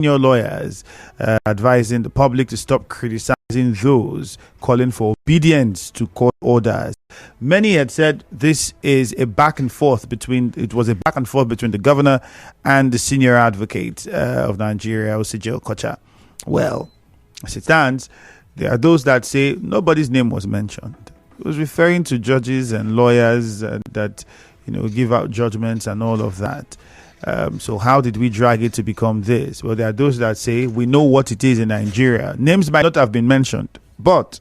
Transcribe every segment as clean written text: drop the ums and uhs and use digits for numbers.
senior lawyers advising the public to stop criticizing those calling for obedience to court orders. Many had said this is a back and forth between the governor and the senior advocate of Nigeria, Osije Okocha. Well, as it stands, there are those that say nobody's name was mentioned. It was referring to judges and lawyers that give out judgments and all of that. So how did we drag it to become this? Well, there are those that say we know what it is in Nigeria. Names might not have been mentioned, but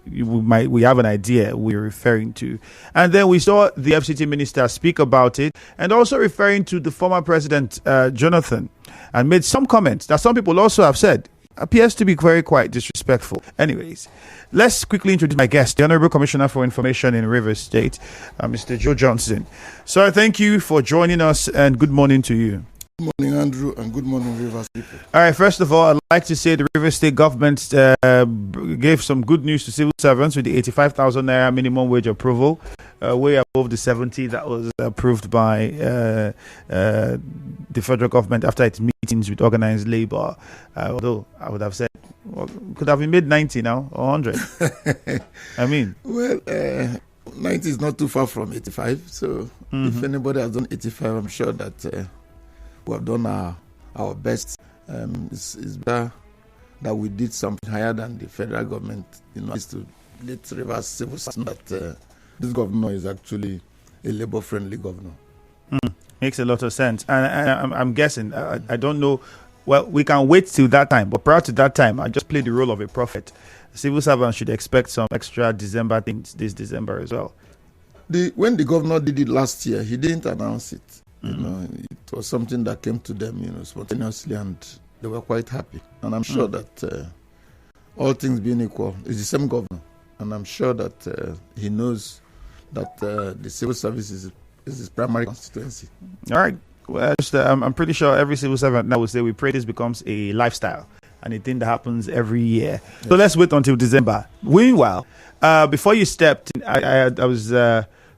we have an idea we're referring to. And then we saw the FCT Minister speak about it, and also referring to the former president, Jonathan, and made some comments that some people also have said appears to be very quite disrespectful. Anyways, let's quickly introduce my guest, the Honorable Commissioner for Information in Rivers State, Mr. Joe Johnson. Sir, thank you for joining us, and good morning to you. Good morning, Andrew, and good morning, Rivers people. All right, first of all, I'd like to say the Rivers State government gave some good news to civil servants with the 85,000 naira minimum wage approval, way above the 70 that was approved by the federal government after its meetings with organized labor. Although I would have said, could have been made 90 now or 100. I mean, well, 90 is not too far from 85. So if anybody has done 85, I'm sure that we have done our best. It's better that we did something higher than the federal government. Is to let Rivers civil that this governor is actually a labor-friendly governor. Makes a lot of sense. And I'm guessing, I don't know. Well, we can wait till that time. But prior to that time, I just played the role of a prophet. Civil servants should expect some extra December things this December as well. When the governor did it last year, he didn't announce it. It was something that came to them, spontaneously, and they were quite happy. And I'm sure that all things being equal, it's the same governor. And I'm sure that he knows that the civil service is his primary constituency. All right. Well, I'm pretty sure every civil servant now will say we pray this becomes a lifestyle and a thing that happens every year. Yes. So let's wait until December. Meanwhile, before you stepped in, I was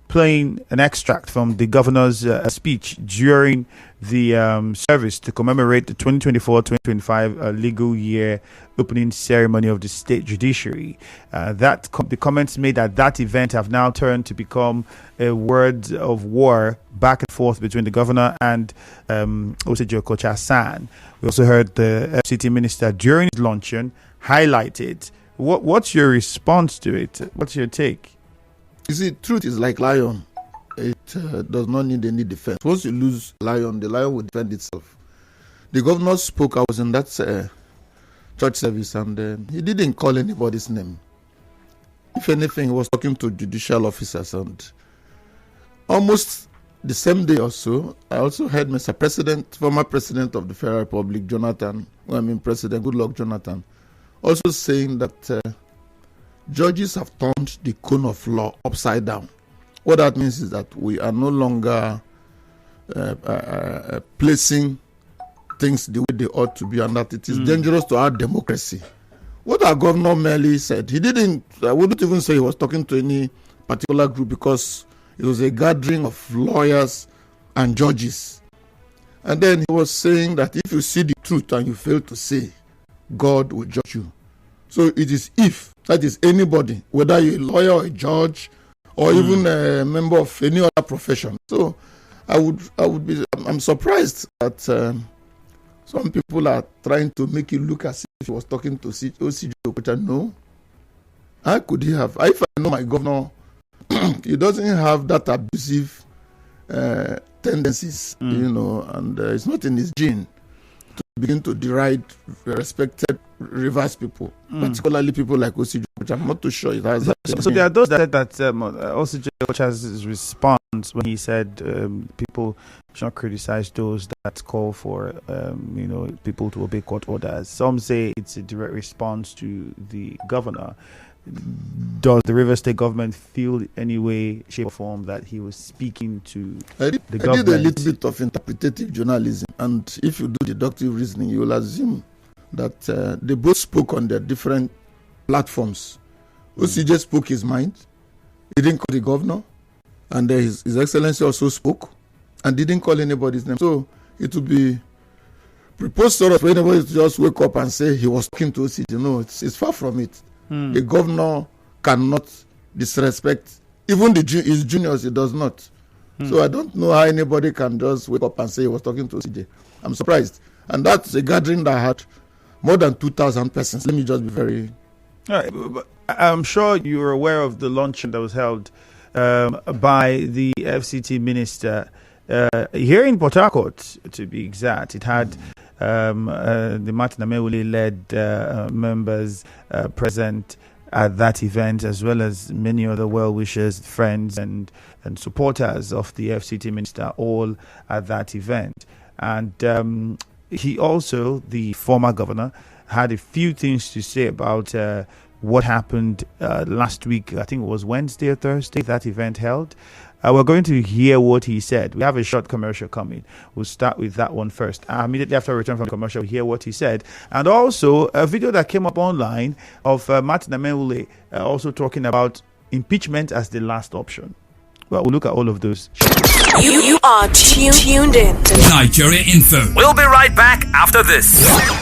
playing an extract from the governor's speech during the service to commemorate the 2024-2025 legal year opening ceremony of the state judiciary. The comments made at that event have now turned to become a word of war back and forth between the governor and Osije Okocha-san. We also heard the FCT Minister during his luncheon highlight it. What's your response to it? What's your take? You see, truth is like lion. It does not need any defense. Once you lose lion, the lion will defend itself. The governor spoke. I was in that church service, and he didn't call anybody's name. If anything, he was talking to judicial officers. And almost the same day or so, I also heard Mr. President, former President of the Federal Republic, President Goodluck Jonathan, also saying that judges have turned the cone of law upside down. What that means is that we are no longer placing things the way they ought to be, and that it is dangerous to our democracy. What our governor merely said, I wouldn't even say he was talking to any particular group, because it was a gathering of lawyers and judges. And then he was saying that if you see the truth and you fail to say, God will judge you. So it is if, that is anybody, whether you're a lawyer or a judge or even a member of any other profession. So I'm surprised that some people are trying to make it look as if he was talking to Osije Okocha. No. How could he have? If I know my governor, he doesn't have that abusive tendencies, and it's not in his gene to begin to deride respected Rivers people, particularly people like Osije Okocha. I'm not too sure it has. So there are those that said that Osije Okocha's response when he said people should not criticize those that call for people to obey court orders. Some say it's a direct response to the governor. Does the Rivers State government feel any way, shape or form that he was speaking to the government? I did a little bit of interpretative journalism, and if you do deductive reasoning, you will assume that they both spoke on their different platforms. Osije spoke his mind. He didn't call the governor, and His Excellency also spoke and didn't call anybody's name. So it would be preposterous for anybody to just wake up and say he was talking to OCJ. No, it's far from it. The governor cannot disrespect even his juniors. He does not. So I don't know how anybody can just wake up and say he was talking to OCJ. I'm surprised. And that's a gathering that had more than 2,000 persons. Let me just be very... All right, but I'm sure you're aware of the luncheon that was held by the FCT Minister here in Port Harcourt, to be exact. It had the Martin Amewule-led members present at that event, as well as many other well-wishers, friends and supporters of the FCT Minister, all at that event. And he also, the former governor, had a few things to say about what happened last week. I think it was Wednesday or Thursday that event held. We're going to hear what he said. We have a short commercial coming. We'll start with that one first. Immediately after I return from the commercial, we'll hear what he said. And also a video that came up online of Martin Amewule also talking about impeachment as the last option. Well, we'll look at all of those. You are tuned in to Nigeria Info. We'll be right back after this.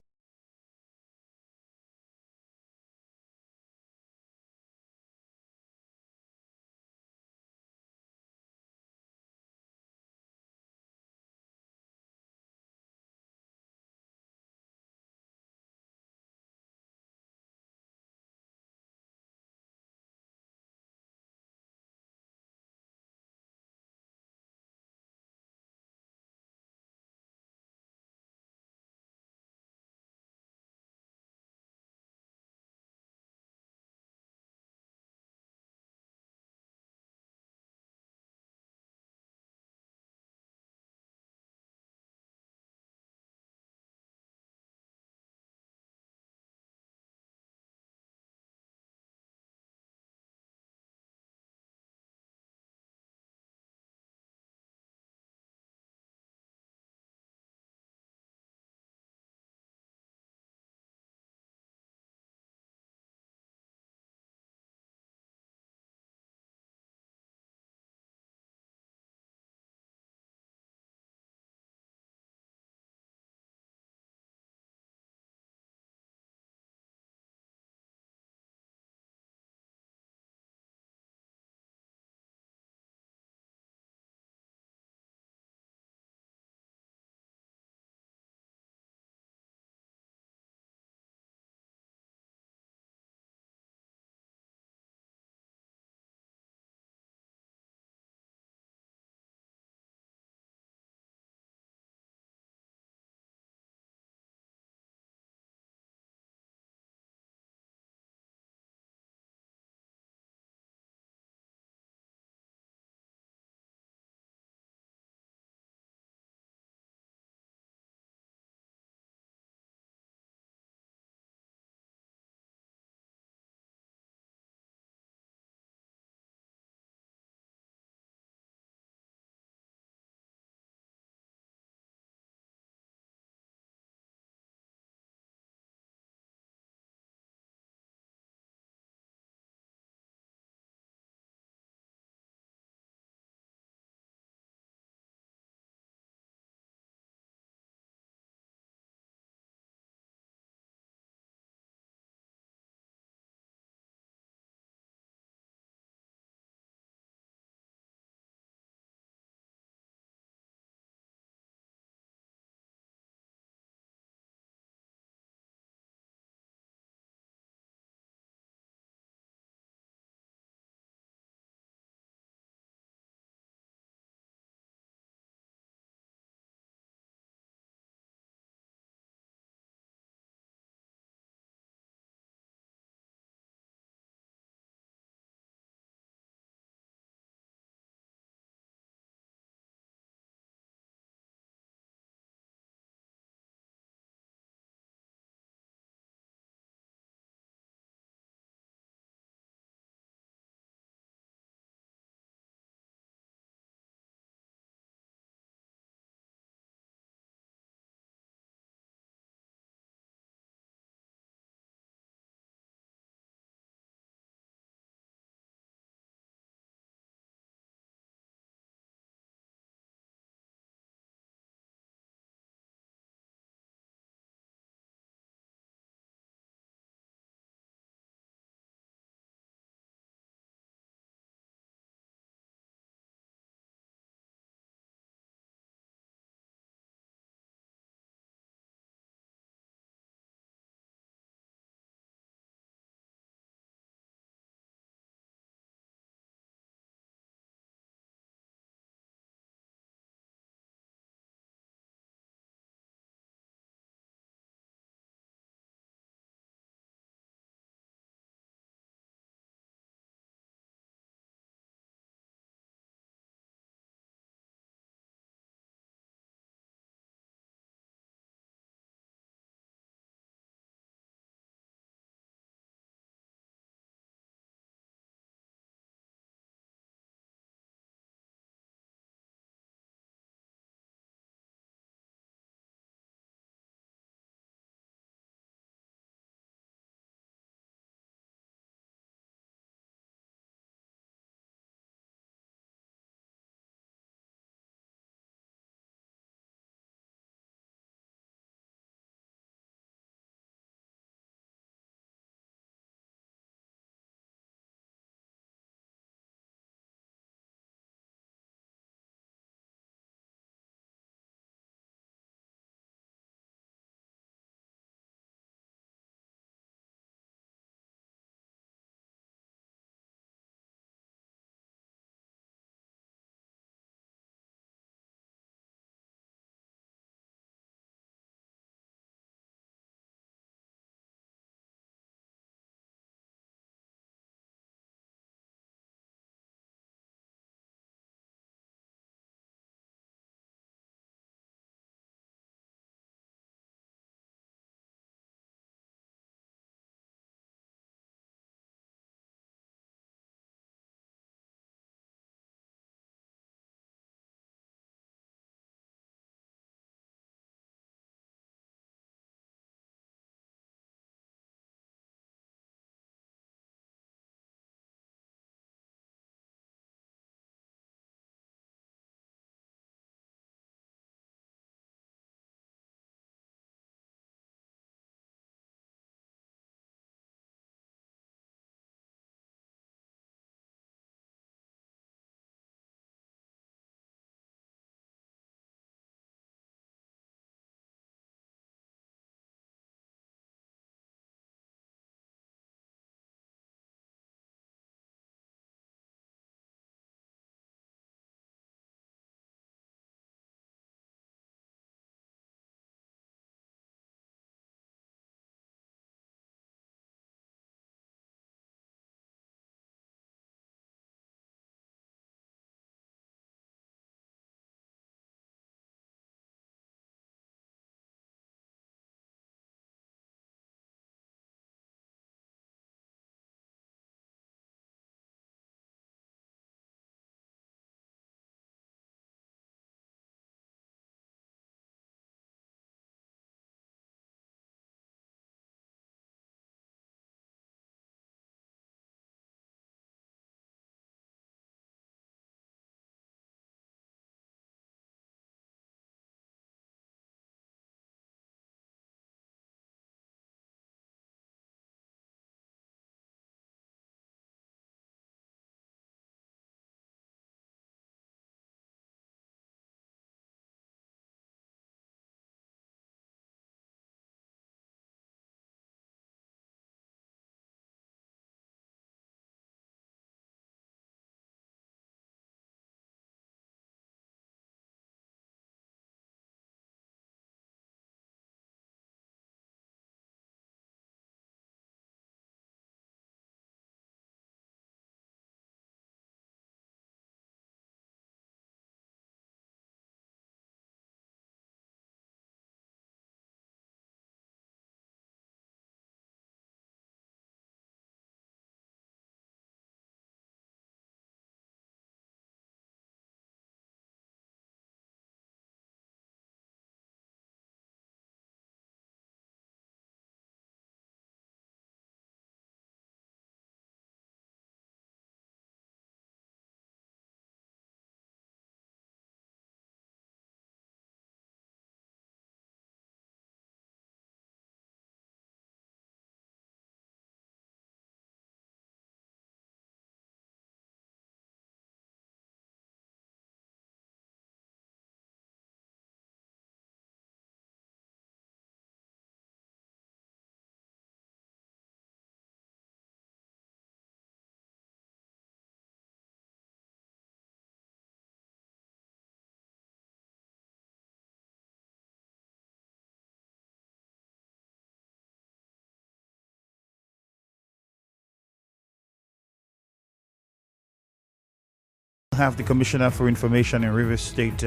have the Commissioner for Information in Rivers State,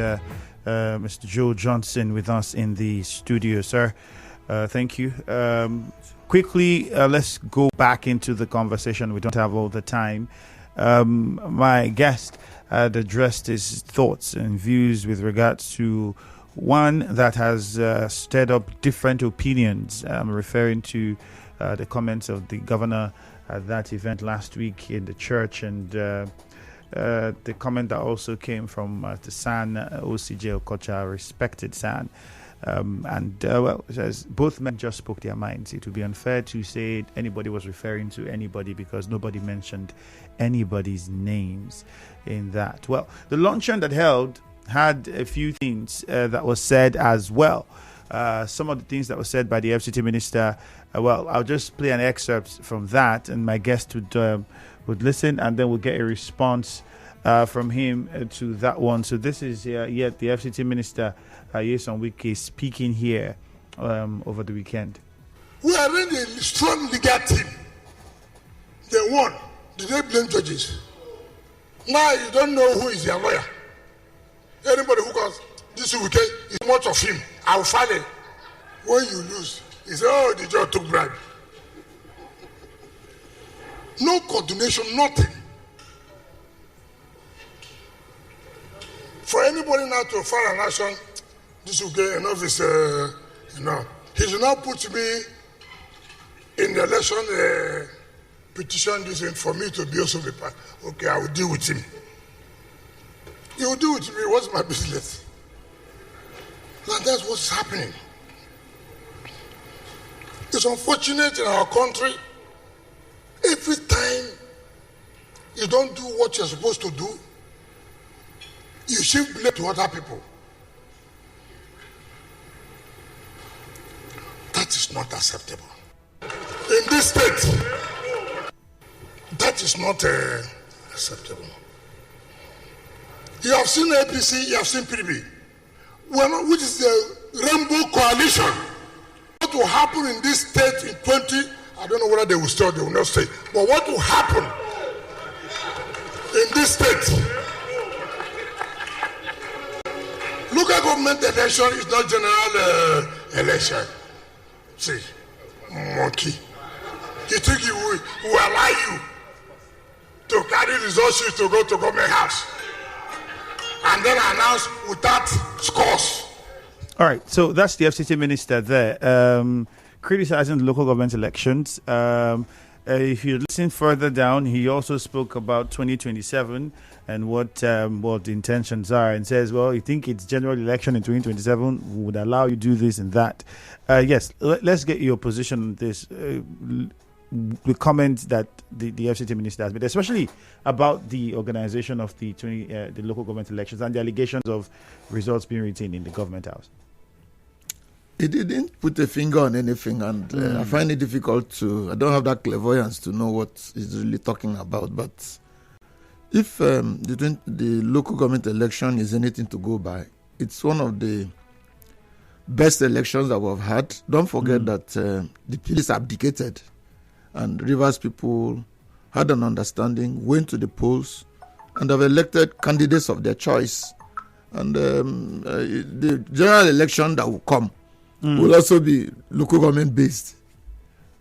Mr. Joe Johnson, with us in the studio. Sir, thank you. Quickly, let's go back into the conversation. We don't have all the time. My guest had addressed his thoughts and views with regards to one that has stirred up different opinions. I'm referring to the comments of the governor at that event last week in the church, and the comment that also came from the SAN, OCJ Okocha, respected SAN. Well, as both men just spoke their minds. It would be unfair to say anybody was referring to anybody because nobody mentioned anybody's names in that. Well, the luncheon that held had a few things that was said as well. Some of the things that were said by the FCT Minister, well, I'll just play an excerpt from that, and my guest would listen, and then we'll get a response from him to that one. So this is yet the FCT Minister, Yeson Wike, speaking here over the weekend. We are in a strong legal team. They won. Did they blame judges? Now you don't know who is their lawyer. Anybody who goes, this Wike is much of him. I'll file it. When you lose, he said, oh, the judge took bribe. No coordination, nothing. For anybody now to file an action, this will get enough is, he should not put me in the election petition this for me to be also the part. Okay, I will deal with him. He will deal with me. What's my business? Now that's what's happening. It's unfortunate in our country. Every time you don't do what you're supposed to do, you shift blame to other people. That is not acceptable. In this state, that is not acceptable. You have seen APC, you have seen PDP, which is the Rainbow Coalition. What will happen in this state in 20, I don't know whether they will stay or they will not stay, but what will happen in this state? Local government election is not general election. See, monkey. You think he will allow you to carry results sheet to go to government house and then announce without scores? All right, so that's the FCT Minister there, criticizing the local government elections. If you listen further down, he also spoke about 2027 and what the intentions are, and says, well, you think it's general election in 2027 would allow you to do this and that. Yes, let's get your position on this. The comments that the FCT Minister has made, especially about the organization of the local government elections and the allegations of results being retained in the government house. He didn't put a finger on anything, and I find it difficult I don't have that clairvoyance to know what he's really talking about. But if the local government election is anything to go by, it's one of the best elections that we've had. Don't forget that the police abdicated, and Rivers people had an understanding, went to the polls, and have elected candidates of their choice. And the general election that will come will also be local government based.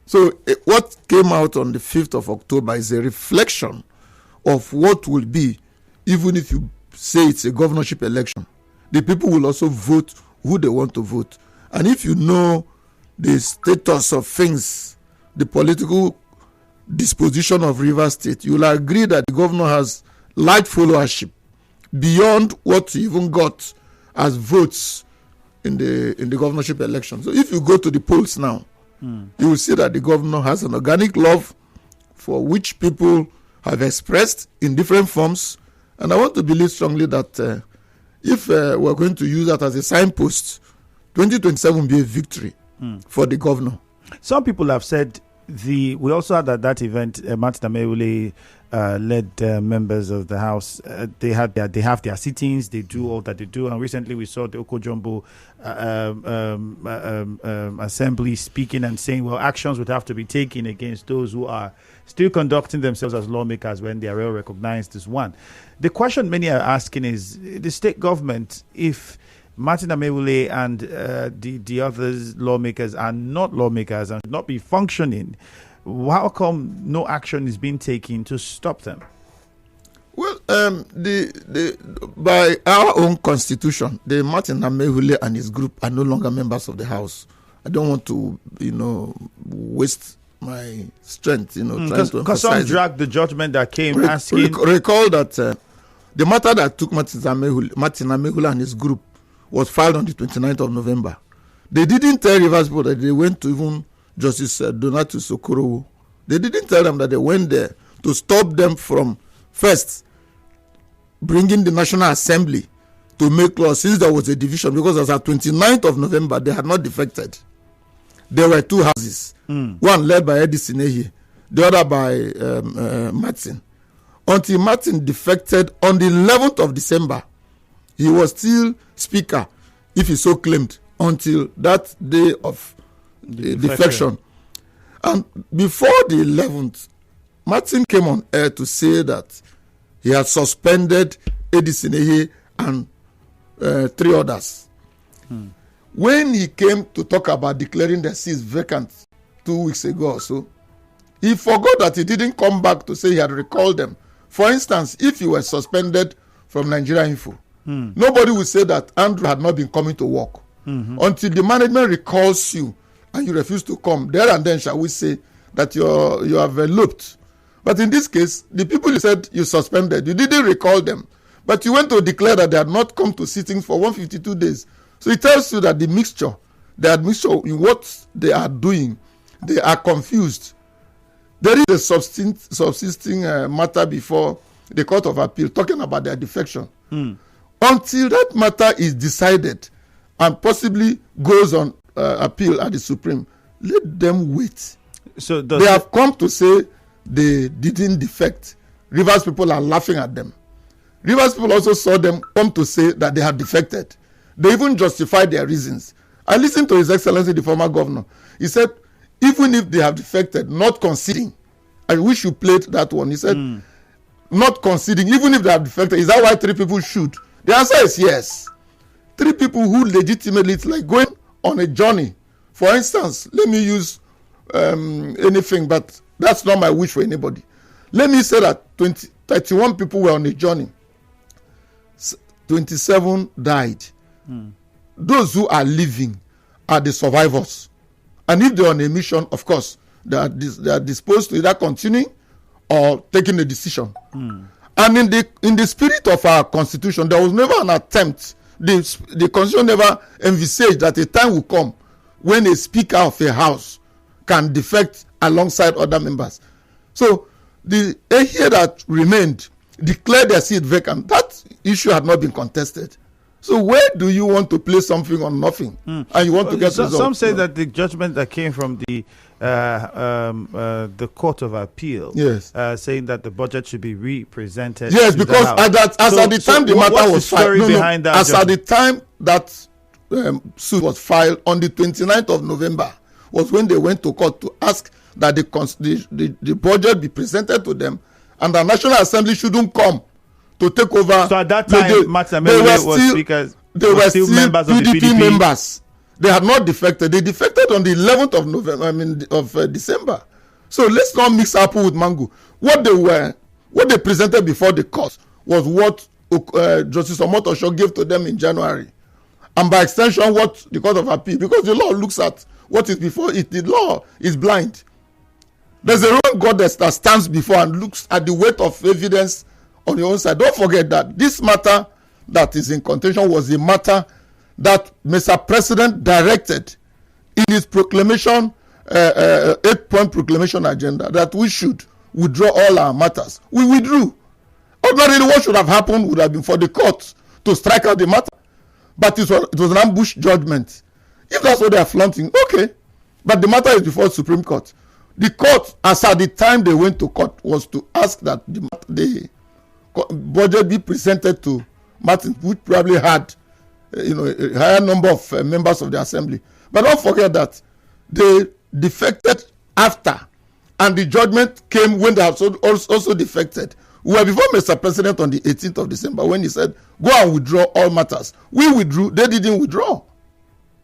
So what came out on the 5th of October is a reflection of what will be, even if you say it's a governorship election. The people will also vote who they want to vote. And if you know the status of things, the political disposition of Rivers State, you will agree that the governor has light followership beyond what he even got as votes in the governorship election. So if you go to the polls now, you will see that the governor has an organic love for which people have expressed in different forms. And I want to believe strongly that if we're going to use that as a signpost, 2027 will be a victory for the governor. Some people have said we also had at that event, Martin Amewule led members of the House. They have their sittings. They do all that they do. And recently, we saw the Okojombo Assembly speaking and saying, well, actions would have to be taken against those who are still conducting themselves as lawmakers when they are well recognized as one. The question many are asking is the state government, if Martin Amewule and the others lawmakers are not lawmakers and should not be functioning, how come no action is being taken to stop them? Well, by our own constitution, the Martin Amewule and his group are no longer members of the House. I don't want to, waste my strength, trying to emphasize. Because some dragged the judgment that came asking. Recall that the matter that took Martin Amewule and his group was filed on the 29th of November. They didn't tell Rivers people that they went to even Justice Donatus Okorowo. They didn't tell them that they went there to stop them from first bringing the National Assembly to make law, since there was a division, because as at 29th of November, they had not defected. There were two houses, one led by Eddie Sinehi, the other by Martin. Until Martin defected on the 11th of December, he was still speaker, if he so claimed, until that day of the defection. And before the 11th, Martin came on air to say that he had suspended Eddie Sinehi and 3 others. When he came to talk about declaring the seats vacant 2 weeks ago or so, he forgot that he didn't come back to say he had recalled them. For instance, if you were suspended from Nigeria Info, nobody would say that Andrew had not been coming to work. Until the management recalls you and you refuse to come, there and then shall we say that you have eloped. But in this case, the people you said you suspended, you didn't recall them, but you went to declare that they had not come to sittings for 152 days. So it tells you that the admixture in what they are doing, they are confused. There is a subsisting matter before the Court of Appeal talking about their defection. Until that matter is decided and possibly goes on appeal at the Supreme, let them wait. So they have come to say they didn't defect. Rivers people are laughing at them. Rivers people also saw them come to say that they had defected. They even justified their reasons. I listened to His Excellency, the former governor. He said, even if they have defected, not conceding. I wish you played that one. He said, not conceding, even if they have defected. Is that why 3 people should? The answer is yes. 3 people who legitimately, it's like going on a journey. For instance, let me use anything, but that's not my wish for anybody. Let me say that 31 people were on a journey. 27 died. Those who are living are the survivors. And if they're on a mission, of course, they are disposed to either continuing or taking a decision. And in the spirit of our constitution, there was never an attempt. The constitution never envisaged that a time will come when a speaker of a house can defect alongside other members. So the here that remained declared their seat vacant. That issue had not been contested. So where do you want to place something on nothing? And you want to get results? Some say that the judgment that came from the Court of Appeal, saying that the budget should be represented. Yes, because at the time the matter was filed, at the time that suit was filed on the 29th of November was when they went to court to ask that the budget be presented to them, and the National Assembly shouldn't come to take over. So at that time, Martin Amewule was speakers. They were still members of PDP the PDP members. They had not defected. They defected on the 11th of November. December. So let's not mix apple with mango. What they presented before the court was what Justice Omotosho gave to them in January, and by extension, what the Court of Appeal, because the law looks at what is before it. The law is blind. There's a wrong God that stands before and looks at the weight of evidence on your own side. Don't forget that this matter that is in contention was a matter that Mr. President directed in his proclamation, 8-point proclamation agenda, that we should withdraw all our matters. We withdrew. Ordinarily, what should have happened would have been for the court to strike out the matter. But it was an ambush judgment. If that's what they are flaunting, okay. But the matter is before the Supreme Court. The court, as at the time they went to court, was to ask that the budget be presented to Martin, which probably had a higher number of members of the assembly. But don't forget that they defected after, and the judgment came when they have also defected. We were before Mr. President on the 18th of December when he said, go and withdraw all matters. We withdrew, they didn't withdraw.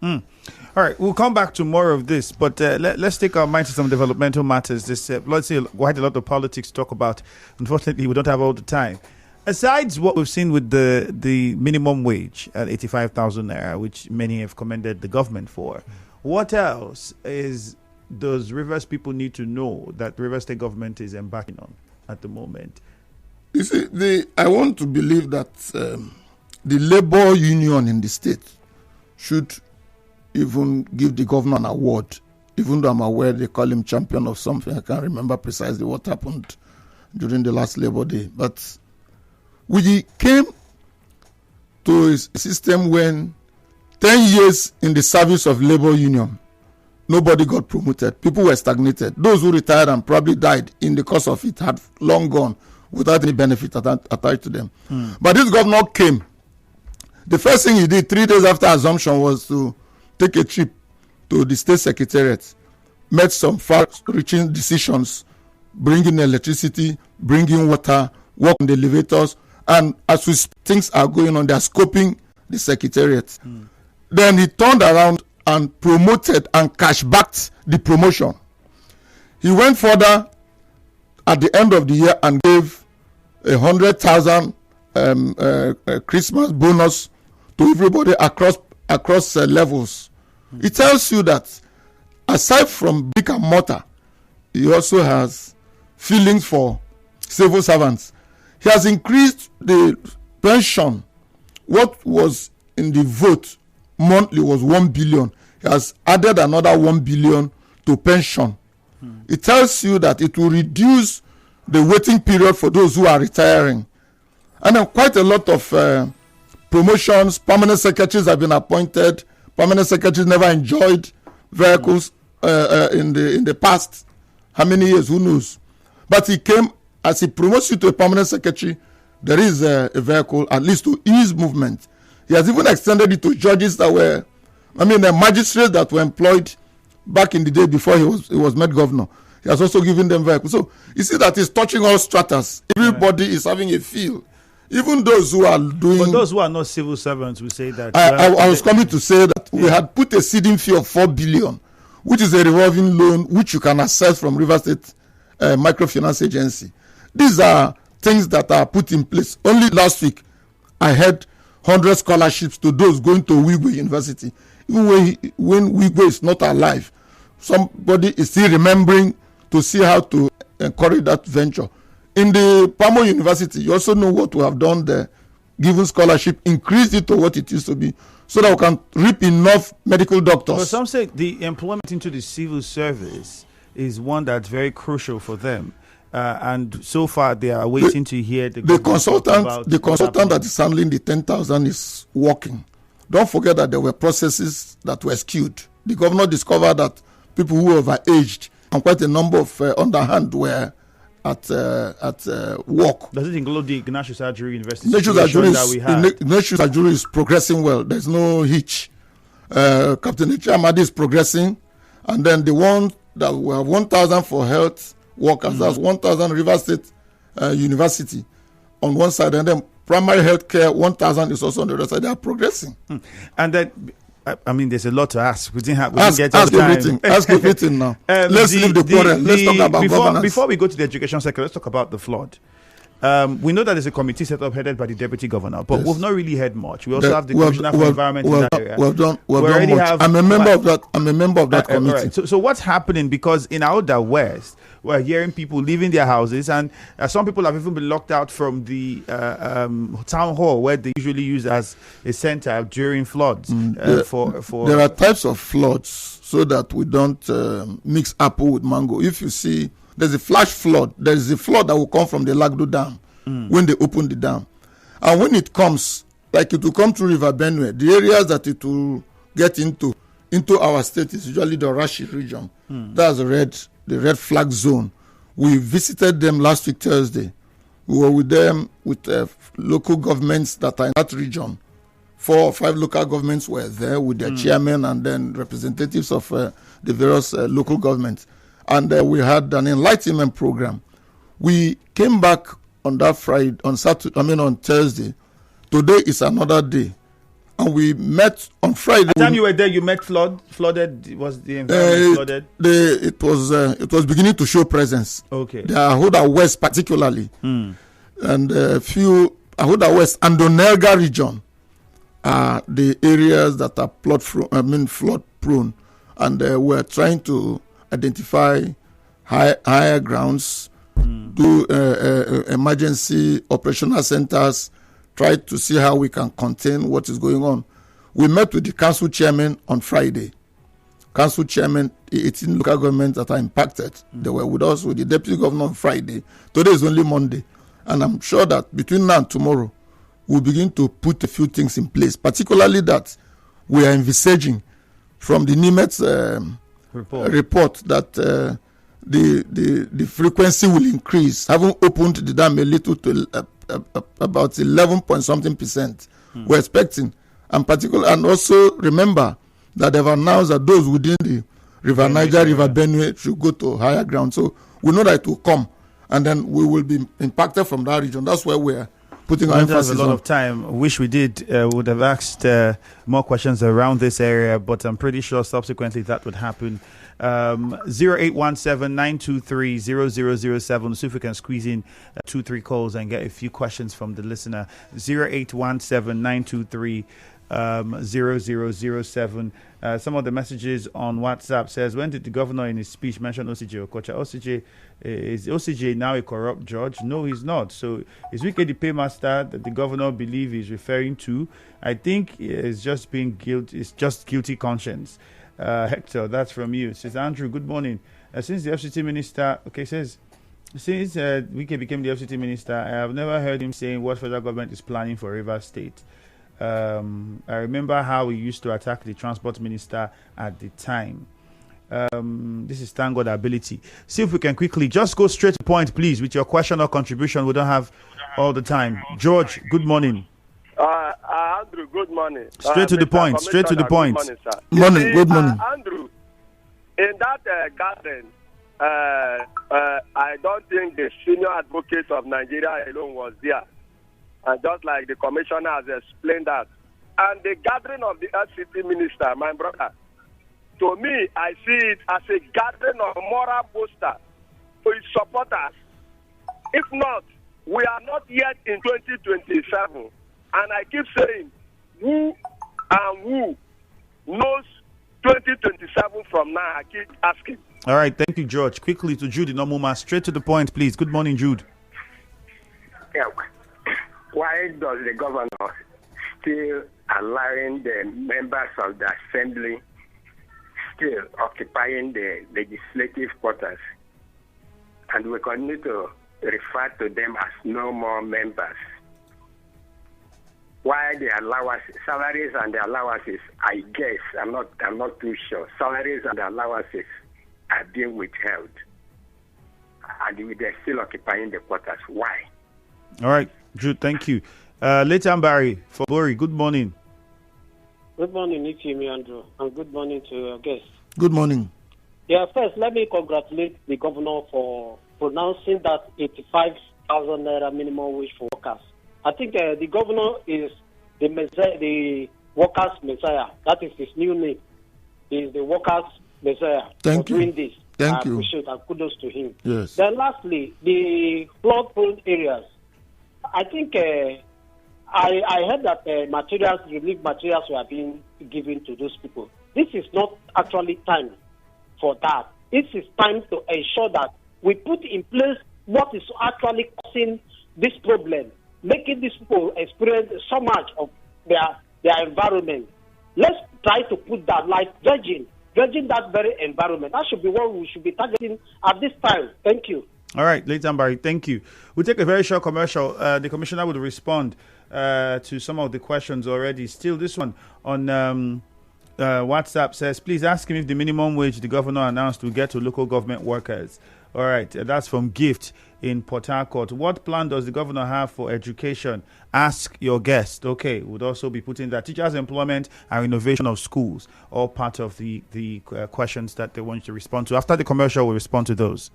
All right, we'll come back to more of this, but let's take our mind to some developmental matters. Let's say quite a lot of politics to talk about. Unfortunately, we don't have all the time. Aside what we've seen with the minimum wage at 85,000 naira, which many have commended the government for, what else does Rivers people need to know that the Rivers State government is embarking on at the moment? You see, I want to believe that the labor union in the state should even give the governor an award, even though I'm aware they call him champion of something. I can't remember precisely what happened during the last Labor Day. But we came to a system when 10 years in the service of labor union, nobody got promoted. People were stagnated. Those who retired and probably died in the course of it had long gone without any benefit attached to them. But this governor came. The first thing he did 3 days after assumption was to take a trip to the state secretariat, made some far-reaching decisions, bringing electricity, bringing water, work on the elevators, and as things are going on, they are scoping the secretariat. Then he turned around and promoted and cash-backed the promotion. He went further at the end of the year and gave 100,000 Christmas bonus to everybody across levels. It tells you that aside from brick and mortar, he also has feelings for civil servants. He has increased the pension. What was in the vote monthly was 1 billion. He has added another 1 billion to pension. It tells you that it will reduce the waiting period for those who are retiring. And then quite a lot of promotions. Permanent secretaries have been appointed. Permanent secretaries never enjoyed vehicles in the past. How many years? Who knows? But he came, as he promotes you to a permanent secretary, there is a vehicle, at least to ease movement. He has even extended it to judges that were, the magistrates that were employed back in the day before he was made governor. He has also given them vehicles. So you see that he's touching all stratas. Everybody is having a feel. Even those who are doing... But those who are not civil servants will say that... I was coming to say that we had put a seeding fee of 4 billion, which is a revolving loan which you can access from River State Microfinance Agency. These are things that are put in place. Only last week, I had 100 scholarships to those going to Wigwe University. Even when Wigwe is not alive, somebody is still remembering to see how to encourage that venture. In the Pamo University, you also know what we have done there. Given scholarship, increased it to what it used to be, so that we can reap enough medical doctors. But some say the employment into the civil service is one that's very crucial for them. And so far, they are waiting to hear the consultant. The consultant that is handling the 10,000 is working. Don't forget that there were processes that were skewed. The governor discovered that people who were overaged and quite a number of underhand were at work. Does it include the National Surgery University? National Surgery is progressing well. There's no hitch. Captain Amadi is progressing, and then the one that we have 1,000 for health workers. That's 1,000 River State University on one side, and then primary health care 1,000 is also on the other side. They are progressing. And then, there's a lot to ask. We didn't get ask everything. Ask everything now. Let's leave the quarrel. Let's talk about governance. Before we go to the education sector, let's talk about the flood. We know that there's a committee set up headed by the deputy governor, but we've not really heard much. We also have the commissioner for environment in that area. We've done much. I'm a member of that committee. Right. So what's happening? Because in Outer West, we're hearing people leaving their houses, and some people have even been locked out from the town hall where they usually use as a center during floods. There are types of floods so that we don't mix apple with mango. If you see, there's a flash flood. There's a flood that will come from the Lagdo Dam when they open the dam. And when it comes, like it will come through River Benue, the areas that it will get into our state is usually the Rashi region. That's the the red flag zone. We visited them last week Thursday. We were with them with local governments that are in that region. 4 or 5 local governments were there with their chairmen and then representatives of the various local governments. And we had an enlightenment program. We came back on that Friday, on Thursday. Today is another day. And we met on Friday. At the time you were there, you met flooded. Was the environment flooded? It was beginning to show presence. Okay. The Ahoda West particularly. And Ahoda West and the Nelga region are the areas that are flood prone. And we're trying to identify higher grounds, do emergency operational centers, try to see how we can contain what is going on. We met with the council chairman on Friday. Council chairman, 18 local governments that are impacted. They were with us, with the deputy governor on Friday. Today is only Monday. And I'm sure that between now and tomorrow, we'll begin to put a few things in place, particularly that we are envisaging from the NIMET's report that the frequency will increase, having opened the dam a little to about 11 point something percent. We're expecting, and also remember that they've announced that those within the River Niger, River Benue should go to higher ground. So we know that it will come, and then we will be impacted from that region. That's where we're putting our emphasis on. A lot of time. Wish we did. Would have asked more questions around this area, but I'm pretty sure subsequently that would happen. 0817-923-0007. See if we can squeeze in 2-3 calls and get a few questions from the listener. 0817-923-0007. Some of the messages on WhatsApp says, when did the governor in his speech mention OCJ Okocha? Is OCJ now a corrupt judge? No, he's not. So is Wike the paymaster that the governor believe is referring to? I think it's just guilty conscience. Hector, that's from you. Says Andrew, good morning. Since the FCT Minister, since Wike became the FCT Minister, I have never heard him saying what federal government is planning for Rivers State. I remember how he used to attack the transport minister at the time. This is thank God ability. See if we can quickly just go straight to the point, please, with your question or contribution. We don't have all the time. George, good morning. Andrew, good morning. Straight to the point. Straight to the point. Good morning, sir. Good morning. Andrew, in that gathering, I don't think the senior advocate of Nigeria alone was there. And just like the commissioner has explained that. And the gathering of the FCT Minister, my brother, to me, I see it as a gathering of moral booster for his supporters. If not, we are not yet in 2027. And I keep saying, who knows 2027 from now? I keep asking. All right, thank you, George. Quickly to Jude Nomuma. Straight to the point, please. Good morning, Jude. Yeah. Why does the governor still allowing the members of the assembly still occupying the legislative quarters? And we continue to refer to them as no more members. Why the allowances, salaries and the allowances, I guess, I'm not too sure. Salaries and the allowances are being withheld. And they're still occupying the quarters. Why? All right, Jude, thank you. Leighton Barry for Bori, good morning. Good morning, Nikki, Andrew, and good morning to your guests. Good morning. Yeah, first, let me congratulate the governor for pronouncing that 85,000 naira minimum wage for workers. I think the governor is the workers' messiah. That is his new name. He is the workers' messiah. Thank you. Doing this. Thank I you. appreciate and kudos to him. Yes. Then lastly, the flood-prone areas. I think I heard that relief materials were being given to those people. This is not actually time for that. This is time to ensure that we put in place what is actually causing this problem, making these people experience so much of their environment. Let's try to put that, like dredging that very environment. That should be what we should be targeting at this time. Thank you. All right, Leighton Barry, thank you. We'll take a very short commercial. The commissioner will respond to some of the questions already. Still, this one on WhatsApp says, please ask him if the minimum wage the governor announced will get to local government workers. All right, that's from Gift in Port Harcourt. What plan does the governor have for education? Ask your guest. Okay, would also be putting that teachers' employment and renovation of schools, all part of the questions that they want you to respond to. After the commercial, we'll respond to those.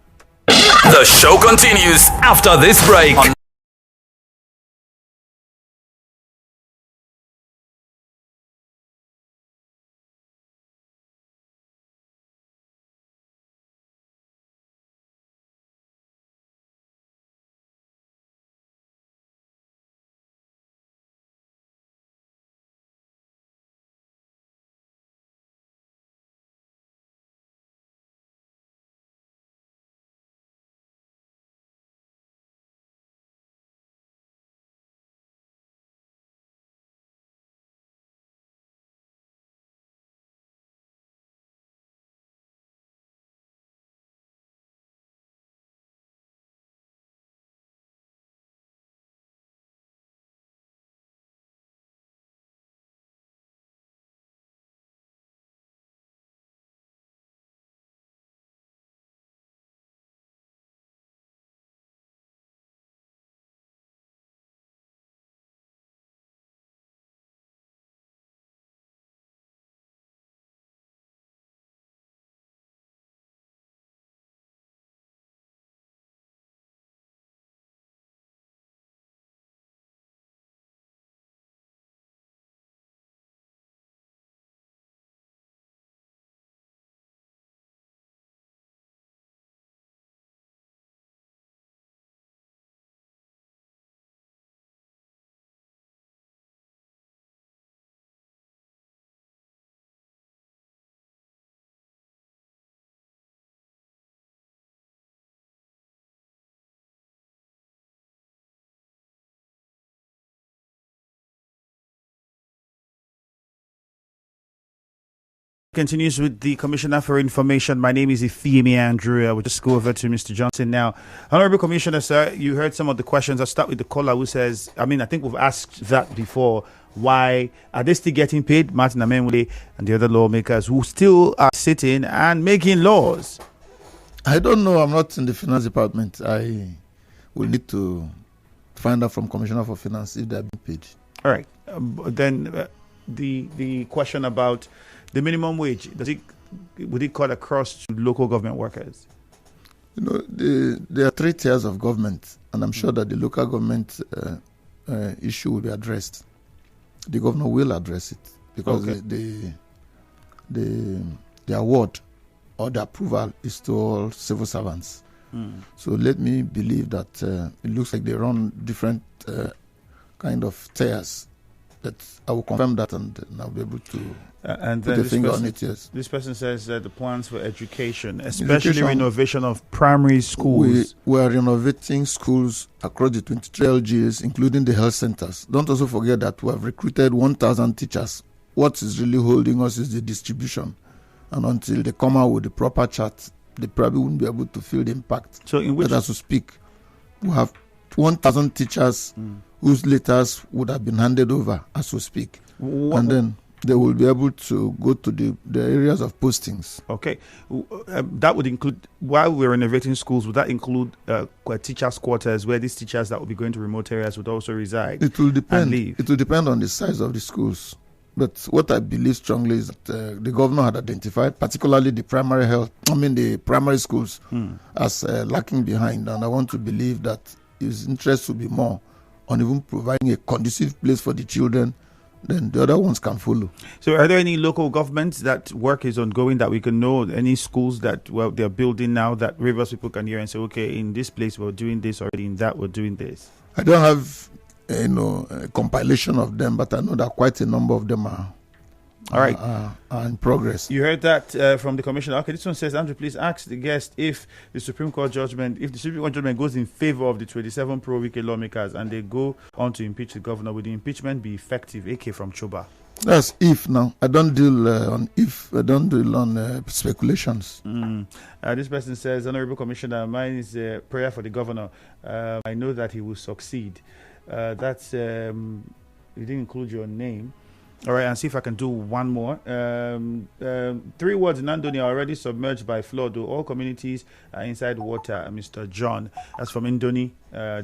The show continues after this break. Continues with the Commissioner for Information. My name is Ifeimi Andrew. I will just go over to Mr. Johnson now. Honorable Commissioner, sir, you heard some of the questions. I'll start with the caller who says, I think we've asked that before. Why are they still getting paid? Martin Amenwule and the other lawmakers who still are sitting and making laws. I don't know. I'm not in the finance department. I will need to find out from Commissioner for Finance if they're being paid. All right. Then the question about the minimum wage, would it cut across to local government workers? There are 3 tiers of government, and I'm sure that the local government issue will be addressed. The governor will address it because the award or the approval is to all civil servants. So let me believe that it looks like they run different kind of tiers. That I will confirm that, and I'll be able to put a finger on it. Yes. This person says that the plans for education, especially renovation of primary schools. We are renovating schools across the 23 LGAs, including the health centers. Don't also forget that we have recruited 1,000 teachers. What is really holding us is the distribution, and until they come out with the proper chart, they probably won't be able to feel the impact. So, as we speak, we have 1,000 teachers whose letters would have been handed over as we speak. And then they will be able to go to the areas of postings. Okay. That would include, while we're renovating schools, would that include teachers' quarters where these teachers that will be going to remote areas would also reside? It will depend. It will depend on the size of the schools. But what I believe strongly is that the governor had identified, particularly the primary schools, as lacking behind. And I want to believe that his interest will be more on even providing a conducive place for the children, then the other ones can follow. So are there any local governments that work is ongoing that we can know, any schools that they're building now that Rivers people can hear and say, okay, in this place we're doing this already, in that we're doing this? I don't have a compilation of them, but I know that quite a number of them are in progress. You heard that from the commissioner. Okay, this one says, Andrew, please ask the guest if the Supreme Court judgment goes in favor of the 27 pro-Wike lawmakers and they go on to impeach the governor, will the impeachment be effective? AK from Choba. That's if now. I don't deal on if. I don't deal on speculations. This person says, Honorable Commissioner, mine is a prayer for the governor. I know that he will succeed. You didn't include your name. All right, and see if I can do one more. 3 words in Andoni are already submerged by flood. All communities are inside water. Mr. John, that's from Indoni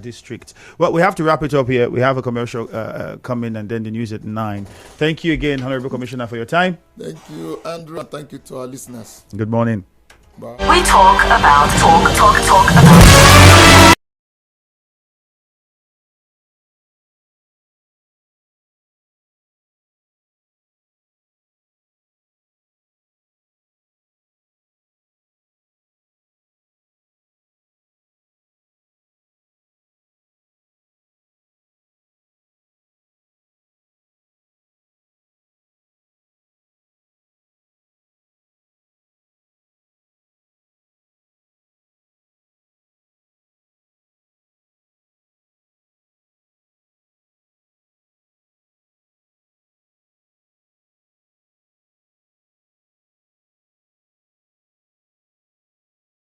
district. Well, we have to wrap it up here. We have a commercial coming and then the news at 9. Thank you again, Honorable Commissioner, for your time. Thank you, Andrew, and thank you to our listeners. Good morning. Bye. We talk about